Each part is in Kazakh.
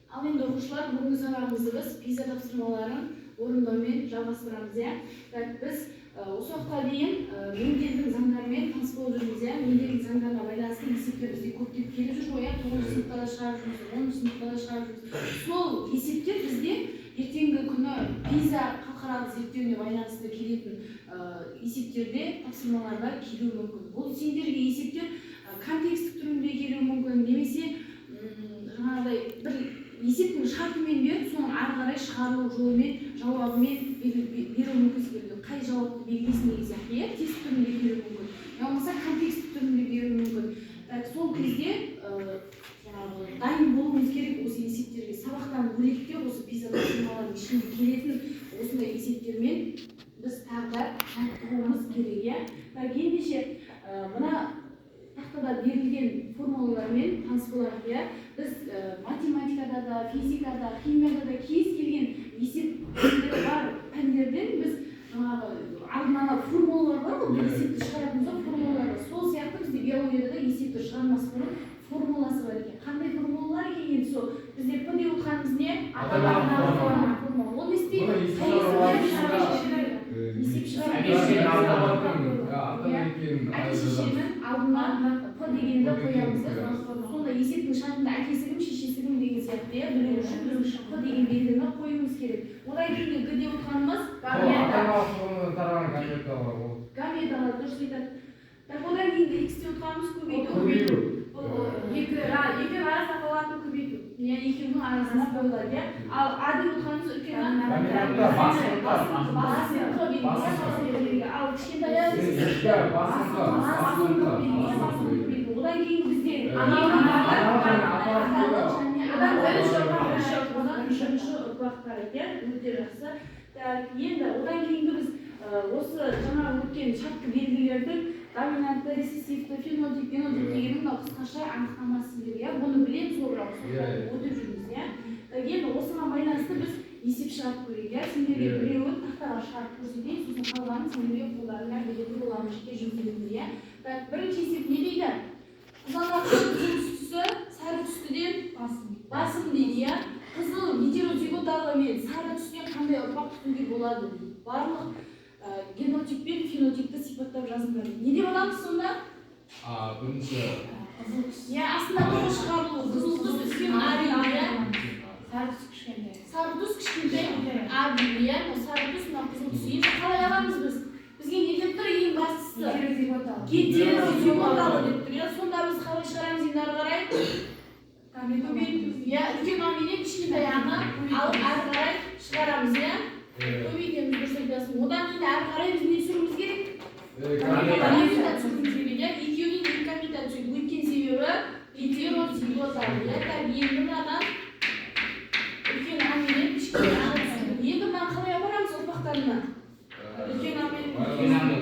Ал енді оқушылар, бүгінгі сабағымызды біз PISA тапсырмаларын орындаумен жалғастырамыз. Біз осы уақытқа дейін Менделдің заңдарымен таныс болып жүрміз. Менделдің заңдарына байланысты есептер бізде көптеп келіп жүр ғой. 9 сыныпта да шығарып жүрміз, 10 сыныпта да шығарып жүрміз. Сол есептер бізде ертеңгі күні PISA халықаралық зерттеуіне байланысты келетін есептерде тапсырмаларда келуі мүмкін. Бұл сендерге есептер контексттік түрінде келуі мүмкін, немесе жаңағыдай бір есептің шартымен беріп, соның ары қарай шығару жолымен, жауабымен беру мүмкін. Қай жауапты белгілесін деген сияқты, тест түрінде беруі мүмкін. Болмаса контексттік түрінде беруі мүмкін. Сол кезде дайын болуымыз керек осы есептерге. Сабақтан бөлек осы PISA тапсырмаларының ішінде келетін осындай есептермен біз тағы да жаттығуымыз керек. Ендеше мына тақтада берілген формулалармен таныс болайық. Біз математикада да, физикада, химияда да кез келген есептер бар пәндерден біз алдын ала формулалар бар ғой, есепті шығаратынымызда формулалар бар. Сол сияқты бізде биологияда да есепті шығармас бұрын формуласы бар екен. Қандай формулалар екен? Сол бізде П деп отқанымыз не? Ата-аналық формула. Оны істейді. Есеп әке-шешенің алдына П дегенді қоямыз. Сонда есептің шартында әкесі кім, шешесі кім деген сияқты білу үшін біз П деген белгіні қоюымыз керек. Одан кейін Г деп отқанымыз гаметалар, дұрыс айтады. Одан кейін X деп отқанымыз көбейту. Екі арасында қалатын көбейту. Екеуінің арасында қойылады. Ал А деп отқанымыз үлкен ал кішкентайы одан кейін бізде үшінші ұрпақтар екен, өте жақсы. Енді одан кейінгі біз осы жаңа өткен шартты белгілерді доминантты, рецессивті, фенотип, генотип дегеннің қысқаша анықтамасы сіздерге. Бұны білеміз, өтіп жүрміз. Енді осыған байланысты біз есеп шығарып көрейік. Сендерге біреуін тақтаға шығарып көрсетейін, сосын қалғанын сендерге қолдарына беретін боламыз, жеке жұмсайтынды. Бірінші есеп не дейді? Қызанақтың күміс түсі сары түстіден басым дейді. Қызыл гетерозиготалы мен сары түстен қандай ұрпақ күтуге болады дейді. Барлық генотип пен фенотипті сипаттап жазыңдар. Не деп аламыз сонда? Бірінші астында тоғы шығарылу. Қызыл түс үлкен А дейді. Сары түс кішкентай. Сары түс кішкентай А дейді. Сары түс мына қызыл түс. Енді қалай аламыз біз? Бізге не деп тұр ең бастысы? Гетерозиготалы деп тұр. Сонда біз қалай шығарамыз енді ары қарай? Үлкен А менен кішкентай Аны алып ары қарай шығарамыз. Көбейтеміз, дұрыс айтасың. Одан кейін ары қарай біз не түсіруіміз керек? Коммутация түсіруіміз керек. Екеуінен коммутация түседі. Өткен себебі гетерозиготалы. Енді мынадан үлкен А менен кішкентай Аны түсірді. Енді мынаны қалай апарамыз ұрпақтарына? Үлкен А менен үлкен Аны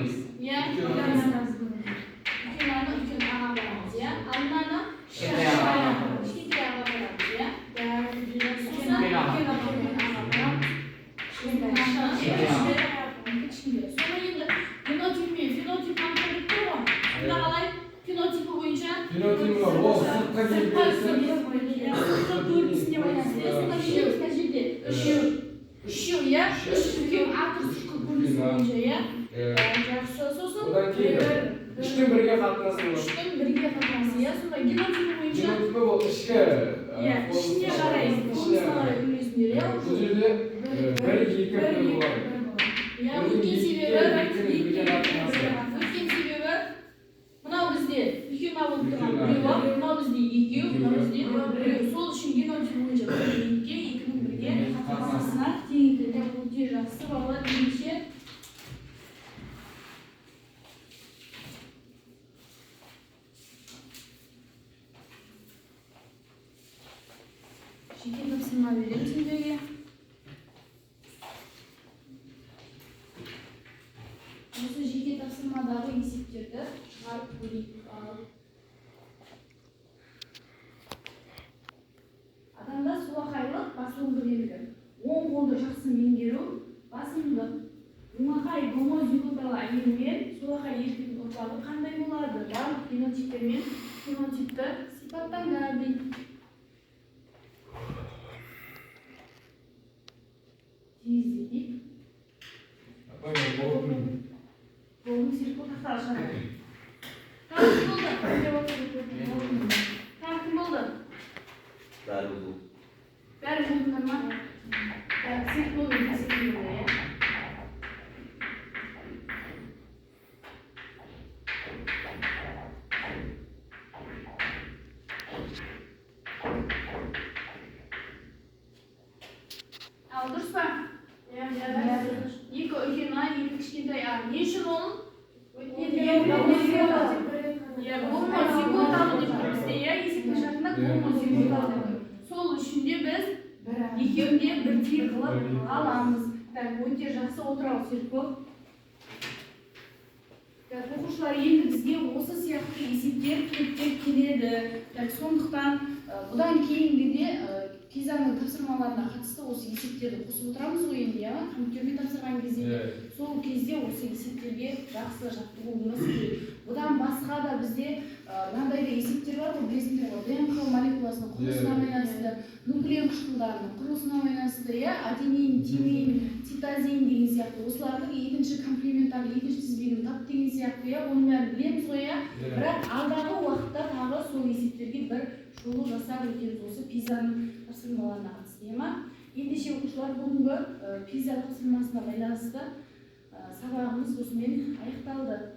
үлкен Аға апарамыз. Ал мынаны кішкентай Аға апарамыз. Соны енді генотип пен фенотип қамтылып тұр ғой. Сонда қалай? Фенотипі бойынша сыртқы көрінісіне байланысты. Сонда нешеміз мына жерде? Үшеу. Үлкен аты сыртқы көрінісі бойынша. Жақсы. Сосын одан кейін үштен бірге қатынасы болады. Сонда генотипі бойынша генотипі ол ішкі ішіне қарай үлесіндер. Бұл жерде бір екі болады. Өткен себебі мынау бізде үлкен А болып тұрған біреу, мынау бізде екеу, мынау бізде біреу. Сол үшін генотип бойынша екінің бірге қатынасына теңейді. Өте жақсы балалар. Ендеше жеке тапсырма беремін сендерге. Осы жеке тапсырмадағы есептерді шығарып көрейік. Адамда солақайлық басылым бірлігі. Оң қолды жақсы меңгеру басымдық. Оңақай гомозиготалы әйел мен солақай еркектің ұрпағы қандай болады? Барлық генотиптер мен фенотипті сипаттаңдар дейді. Болдың серік бол тақтаға шығарады. Тағы кім болды? Тағы кім болды? Бәрі болды. Бәрі болдыңдар ма? Серік болды есептеймін ғой, иә? Ал дұрыс па? Екі үлкен ай, екі кішкентай ай. Не үшін оның? Гомозиготалы деп бізде есептік шартында гомозиготалы. Сол үшін де біз екеуін де бірдей қылып аламыз. Өте жақсы отыралық Серікбол. Оқушылар енді бізге осы сияқты есептер кеттеп келеді. Сондықтан бұдан кейінгі де Пизаның тапсырмаларына қатысты осы есептерді қосып отырамыз ғой енді, компьютермен тапсырған кезде. Сол кезде осы есептерге жақсы жаттығуымыз керек. Бұдан басқа да бізде мынандай да есептер бар ғой, білесіңдер ғой, ДНК молекуласының құрылысына байланысты, нуклеин қышқылдарының құрылысына байланысты, аденин, тимин, цитозин деген сияқты осылардың екінші комплементарлы екінші тізбегін тап деген сияқты, оның бәрін білеміз ғой, бірақ алдағы уақытта тағы сол есептерге бір шолу жасап өтеміз осы Пизаның тапсырмаларына қатысты, ендеше оқушылар бүгінгі Пиза тапсырмасына байланысты сабағымыз осымен аяқталды.